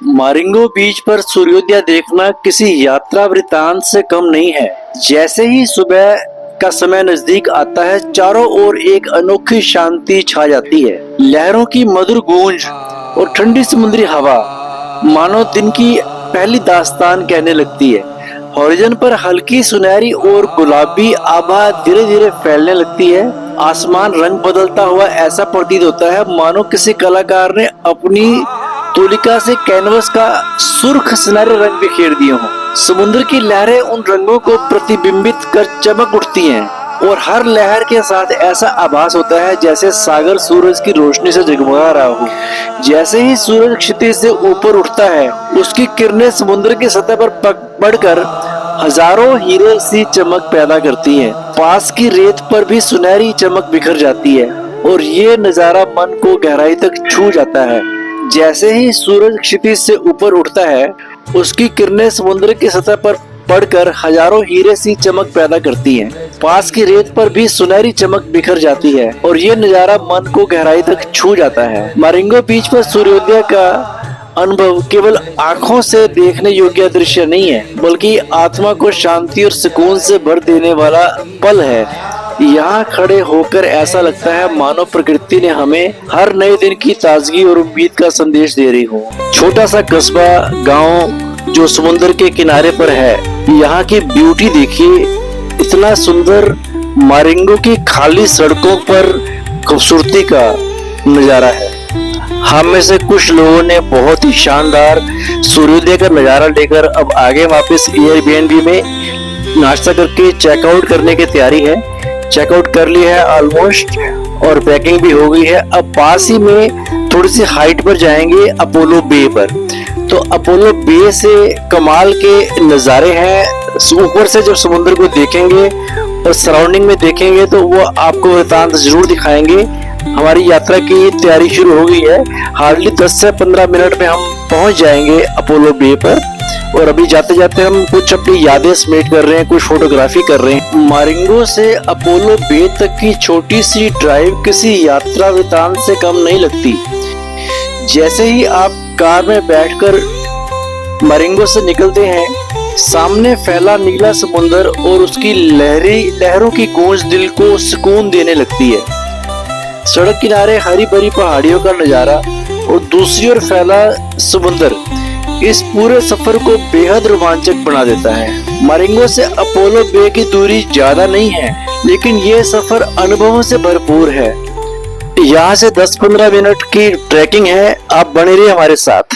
मारिंगो बीच पर सूर्योदय देखना किसी यात्रा वृतांत से कम नहीं है। जैसे ही सुबह का समय नजदीक आता है, चारों ओर एक अनोखी शांति छा जाती है। लहरों की मधुर गूंज और ठंडी समुद्री हवा मानो दिन की पहली दास्तान कहने लगती है। हॉरिजन पर हल्की सुनहरी और गुलाबी आभा धीरे धीरे फैलने लगती है। आसमान रंग बदलता हुआ ऐसा प्रतीत होता है मानो किसी कलाकार ने अपनी तूलिका से कैनवस का सुर्ख सुनहरे रंग बिखेर दिए हों। समुद्र की लहरें उन रंगों को प्रतिबिंबित कर चमक उठती हैं और हर लहर के साथ ऐसा आभास होता है जैसे सागर सूरज की रोशनी से जगमगा रहा हो। जैसे ही सूरज क्षितिज से ऊपर उठता है, उसकी किरणें समुद्र की सतह पर पड़कर हजारों हीरे सी चमक पैदा करती हैं। पास की रेत पर भी सुनहरी चमक बिखर जाती है और ये नजारा मन को गहराई तक छू जाता है। जैसे ही सूरज क्षितिज से ऊपर उठता है, उसकी किरणें समुद्र की सतह पर पड़कर हजारों हीरे सी चमक पैदा करती हैं। पास की रेत पर भी सुनहरी चमक बिखर जाती है और ये नजारा मन को गहराई तक छू जाता है। मारिंगो बीच पर सूर्योदय का अनुभव केवल आंखों से देखने योग्य दृश्य नहीं है, बल्कि आत्मा को शांति और सुकून से भर देने वाला पल है। यहाँ खड़े होकर ऐसा लगता है मानो प्रकृति ने हमें हर नए दिन की ताजगी और उम्मीद का संदेश दे रही हो। छोटा सा कस्बा गांव जो समुद्र के किनारे पर है, यहाँ की ब्यूटी देखिए, इतना सुंदर। मारिंगो की खाली सड़कों पर खूबसूरती का नजारा है। हम में से कुछ लोगों ने बहुत ही शानदार सूर्योदय का नजारा लेकर अब आगे वापस एयरबीएनबी में नाश्ता करके चेकआउट करने की तैयारी है। चेकआउट कर लिया है ऑलमोस्ट और पैकिंग भी हो गई है। अब पास ही में थोड़ी सी हाइट पर जाएंगे अपोलो बे पर। तो अपोलो बे से कमाल के नज़ारे हैं। ऊपर से जब समुद्र को देखेंगे और सराउंडिंग में देखेंगे तो वो आपको वृतांत जरूर दिखाएंगे। हमारी यात्रा की तैयारी शुरू हो गई है। हार्डली 10 से 15 मिनट में हम पहुंच जाएंगे अपोलो बे पर और अभी जाते जाते हम कुछ अपनी यादें समेट कर रहे हैं, कुछ फोटोग्राफी कर रहे हैं। मारिंगो से अपोलो बे तक की छोटी सी ड्राइव किसी यात्रा वृतांत से कम नहीं लगती। जैसे ही आप कार में बैठकर मारिंगो से निकलते हैं, सामने फैला नीला समुंदर और उसकी लहरों की गूंज दिल को सुकून देने लगती है। सड़क किनारे हरी भरी पहाड़ियों का नजारा और दूसरी ओर फैला समुंदर इस पूरे सफर को बेहद रोमांचक बना देता है। मारिंगो से अपोलो बे की दूरी ज्यादा नहीं है, लेकिन ये सफर अनुभवों से भरपूर है। यहाँ से 10-15 मिनट की ट्रैकिंग है। आप बने रहिए हमारे साथ।